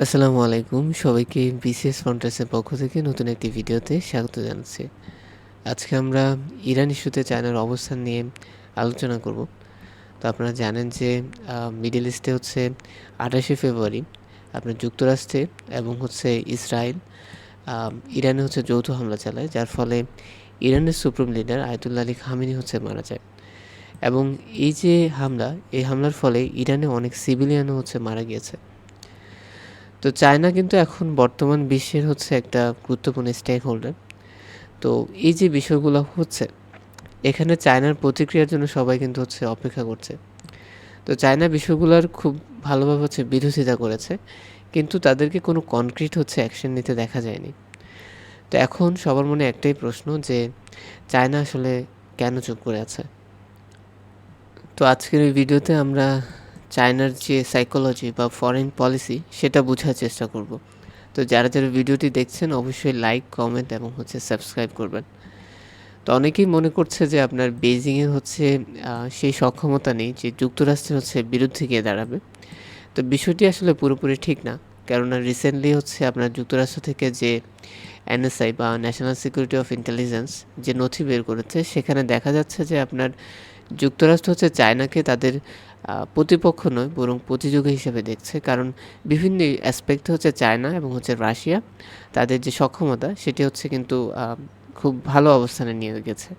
আসসালামু আলাইকুম। সবাইকে বিসিএস ফাউন্ডেশনের পক্ষ থেকে নতুন একটি ভিডিওতে স্বাগত জানাচ্ছি। আজকে আমরা ইরান ইস্যুতে চায়নার অবস্থান নিয়ে আলোচনা করব। তো আপনারা জানেন যে মিডল ইস্টে হচ্ছে ২৮শে ফেব্রুয়ারি আপনার যুক্তরাষ্ট্রে এবং হচ্ছে ইসরায়েল ইরানে হচ্ছে যৌথ হামলা চালায়, যার ফলে ইরানের supreme leader Ayatollah Ali Khamenei হচ্ছে মারা যায়। এবং এই হামলার ফলে ইরানে অনেক সিভিলিয়ানও হচ্ছে মারা গিয়েছে। তো চায়না কিন্তু এখন বর্তমান বিশ্বের হচ্ছে একটা গুরুত্বপূর্ণ স্টেক হোল্ডার। তো এই যে বিষয়গুলো হচ্ছে, এখানে চায়নার প্রতিক্রিয়ার জন্য সবাই কিন্তু হচ্ছে অপেক্ষা করছে। তো চায়না বিষয়গুলোর খুব ভালোভাবে হচ্ছে বিরোধিতা করেছে, কিন্তু তাদেরকে কোনো কনক্রিট হচ্ছে অ্যাকশন নিতে দেখা যায়নি। তো এখন সবার মনে একটাই প্রশ্ন যে চায়না আসলে কেন চুপ করে আছে। তো আজকের এই ভিডিওতে আমরা চায়নার যে সাইকোলজি বা ফরেন পলিসি সেটা বোঝার চেষ্টা করব। তো যারা ভিডিওটি দেখছেন অবশ্যই লাইক, কমেন্ট এবং হচ্ছে সাবস্ক্রাইব করবেন। তো অনেকেই মনে করছে যে আপনার বেইজিংয়ের হচ্ছে সেই সক্ষমতা নেই যে যুক্তরাষ্ট্রের হচ্ছে বিরুদ্ধে গিয়ে দাঁড়াবে। তো বিষয়টি আসলে পুরোপুরি ঠিক না। কেননা রিসেন্টলি হচ্ছে আপনার যুক্তরাষ্ট্র থেকে যে এনএসআই বা ন্যাশনাল সিকিউরিটি অফ ইন্টেলিজেন্স যে নথি বের করেছে, সেখানে দেখা যাচ্ছে যে আপনার যুক্তরাষ্ট্র হচ্ছে চায়নাকে তাদের প্রতিপক্ষ নয় বরং প্রতিযোগী হিসেবে দেখছে। কারণ বিভিন্ন অ্যাসপেক্টে হচ্ছে চায়না এবং হচ্ছে রাশিয়া তাদের যে সক্ষমতা সেটি হচ্ছে কিন্তু খুব ভালো অবস্থানে নিয়ে গেছে।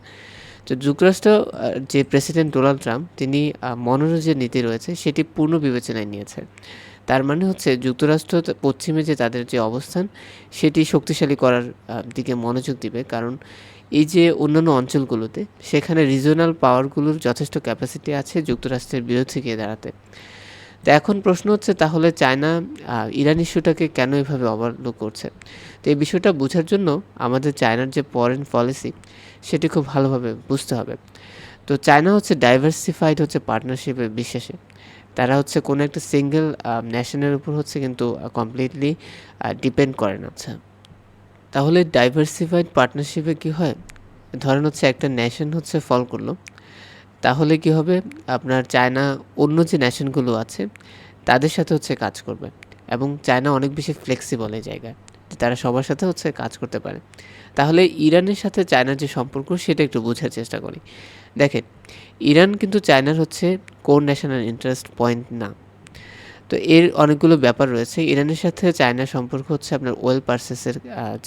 তো যুক্তরাষ্ট্র যে প্রেসিডেন্ট ডোনাল্ড ট্রাম্প তিনি মনোর যে নীতি রয়েছে সেটি পূর্ণ বিবেচনায় নিয়েছে। তার মানে হচ্ছে যুক্তরাষ্ট্র পশ্চিমে যে তাদের যে অবস্থান সেটি শক্তিশালী করার দিকে মনোযোগ দিবে। কারণ এই যে অন্যান্য অঞ্চলগুলোতে সেখানে রিজিওনাল পাওয়ারগুলোর যথেষ্ট ক্যাপাসিটি আছে যুক্তরাষ্ট্রের বিরুদ্ধে গিয়ে দাঁড়াতে। তো এখন প্রশ্ন হচ্ছে তাহলে চায়না ইরান ইস্যুটাকে কেন এভাবে ওভারলুক করছে। তো এই বিষয়টা বোঝার জন্য আমাদের চায়নার যে ফরেন পলিসি সেটি খুব ভালোভাবে বুঝতে হবে। তো চায়না হচ্ছে ডাইভার্সিফাইড হচ্ছে পার্টনারশিপে বিশ্বাসী। তারা হচ্ছে কোনো একটা সিঙ্গেল ন্যাশনের উপর হচ্ছে কিন্তু কমপ্লিটলি ডিপেন্ড করে না। আচ্ছা, তাহলে ডাইভার্সিফাইড পার্টনারশিপে কি হয়, ধরেন হচ্ছে একটা নেশন হচ্ছে ফল করলো, তাহলে কি হবে, আপনার চায়না অন্য যে নেশনগুলো আছে তাদের সাথে হচ্ছে কাজ করবে। এবং চায়না অনেক বেশি ফ্লেক্সিবল এই জায়গায়, তারা সবার সাথে হচ্ছে কাজ করতে পারে। তাহলে ইরানের সাথে চায়নার যে সম্পর্ক সেটা একটু বোঝার চেষ্টা করি। দেখেন, ইরান কিন্তু চায়নার হচ্ছে কোর ন্যাশনাল ইন্টারেস্ট পয়েন্ট না। তো এর অনেকগুলো ব্যাপার রয়েছে। ইরানের সাথে চায়নার সম্পর্ক হচ্ছে আপনার ওয়েল পারচেসের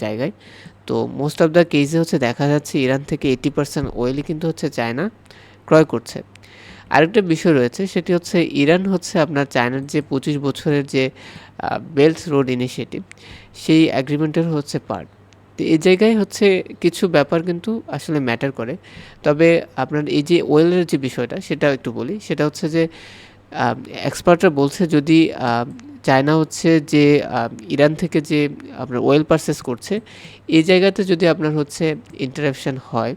জায়গায়। তো মোস্ট অফ দ্য কেসে হচ্ছে দেখা যাচ্ছে ইরান থেকে 80% ওয়েলই কিন্তু হচ্ছে চায়না ক্রয় করছে। আরেকটা বিষয় রয়েছে, সেটি হচ্ছে ইরান হচ্ছে আপনার চায়নার যে 25 বছরের যে বেল্ট রোড ইনিশিয়েটিভ সেই অ্যাগ্রিমেন্টের হচ্ছে পার্ট। তো এই জায়গায় হচ্ছে কিছু ব্যাপার কিন্তু আসলে ম্যাটার করে। তবে আপনার এই যে ওয়েলের যে বিষয়টা সেটা একটু বলি। সেটা হচ্ছে যে এক্সপার্টরা বলছে যদি চায়না হচ্ছে যে ইরান থেকে যে আপনার ওয়েল পারচেস করছে, এই জায়গাতে যদি আপনার হচ্ছে ইন্টারাপশন হয়,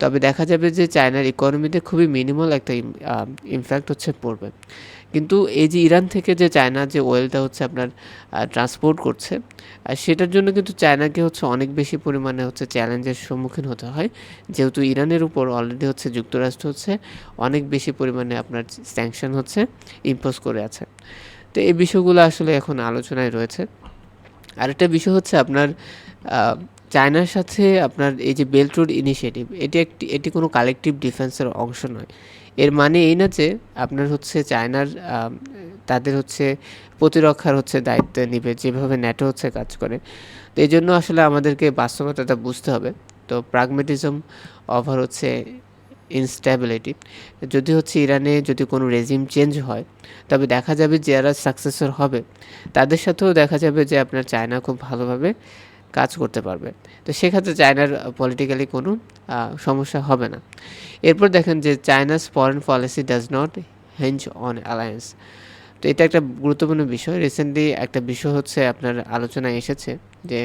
তবে দেখা যাবে যে চায়নার ইকোনমিতে খুবই মিনিমাল একটা ইমপ্যাক্ট হচ্ছে পড়বে। কিন্তু এই যে ইরান থেকে যে চায়না যে ওয়েলটা হচ্ছে আপনার ট্রান্সপোর্ট করছে, সেটার জন্য কিন্তু চায়নাকে হচ্ছে অনেক বেশি পরিমাণে হচ্ছে চ্যালেঞ্জের সম্মুখীন হতে হয়। যেহেতু ইরানের উপর অলরেডি হচ্ছে যুক্তরাষ্ট্র হচ্ছে অনেক বেশি পরিমাণে আপনার স্যাংশন হচ্ছে ইম্পোজ করে আছে। তো এই বিষয়গুলো আসলে এখন আলোচনায় রয়েছে। আরেকটা বিষয় হচ্ছে আপনার চায়নার সাথে আপনার এই যে বেল্ট রোড ইনিশিয়েটিভ, এটি কোনো কালেকটিভ ডিফেন্সের অংশ নয়। এর মানে এই না যে আপনার হচ্ছে চায়নার তাদের হচ্ছে প্রতিরক্ষার হচ্ছে দায়িত্ব নিবে যেভাবে ন্যাটো হচ্ছে কাজ করে। তো এই জন্য আসলে আমাদেরকে বাস্তবতাটা বুঝতে হবে। তো প্রাগমেটিজম ওভার হচ্ছে ইনস্ট্যাবিলিটি, যদি হচ্ছে ইরানে যদি কোনো রেজিম চেঞ্জ হয়, তবে দেখা যাবে যে যারা সাকসেসর হবে তাদের সাথেও দেখা যাবে যে আপনার চায়না খুব ভালোভাবে কাজ করতে পারবে। তো সেক্ষেত্রে চায়নার পলিটিক্যালি কোনো সমস্যা হবে না। এরপর দেখেন যে চায়নাস foreign policy does not henge on alliance. তো এটা একটা গুরুত্বপূর্ণ বিষয়। রিসেন্টলি একটা বিষয় হচ্ছে আপনার আলোচনায় এসেছে যে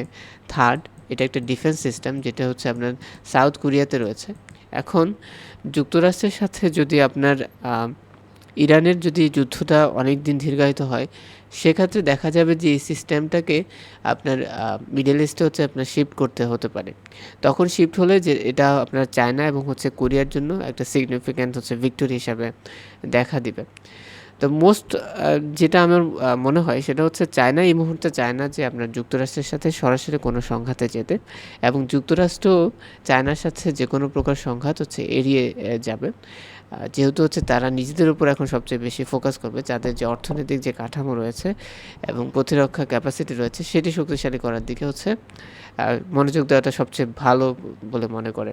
থার্ড, এটা একটা ডিফেন্স সিস্টেম যেটা হচ্ছে আপনার সাউথ কোরিয়াতে রয়েছে। এখন যুক্তরাষ্ট্রের সাথে যদি আপনার ইরানের যদি যুদ্ধটা অনেক দিন দীর্ঘায়িত হয়, সেক্ষেত্রে দেখা যাবে যে এই সিস্টেমটাকে আপনার মিডল ইস্টে হচ্ছে আপনার শিফট করতে হতে পারে। তখন শিফট হলে যে এটা আপনার চায়না এবং হচ্ছে কোরিয়ার জন্য একটা সিগনিফিক্যান্ট হচ্ছে ভিক্টোরি হিসাবে দেখা দিবে। তো মোস্ট যেটা আমার মনে হয় সেটা হচ্ছে চায়না এই মুহূর্তে চায় না যে আপনার যুক্তরাষ্ট্রের সাথে সরাসরি কোনো সংঘাতে যেতে এবং যুক্তরাষ্ট্র চায়নার সাথে যেকোনো প্রকার সংঘাত হচ্ছে এড়িয়ে যাবে। যেহেতু হচ্ছে তারা নিজেদের উপর এখন সবচেয়ে বেশি ফোকাস করবে, যাদের যে অর্থনৈতিক যে কাঠামো রয়েছে এবং প্রতিরক্ষা ক্যাপাসিটি রয়েছে সেটি শক্তিশালী করার দিকে হচ্ছে মনোযোগ দেওয়াটা সবচেয়ে ভালো বলে মনে করে।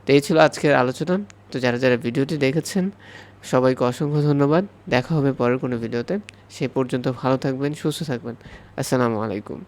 তো এই ছিল আজকের আলোচনা। তো যারা ভিডিওটি দেখেছেন সবাইকে অসংখ্য ধন্যবাদ। দেখা হবে পরের কোনো ভিডিওতে। সে পর্যন্ত ভালো থাকবেন, সুস্থ থাকবেন। আসসালামু আলাইকুম।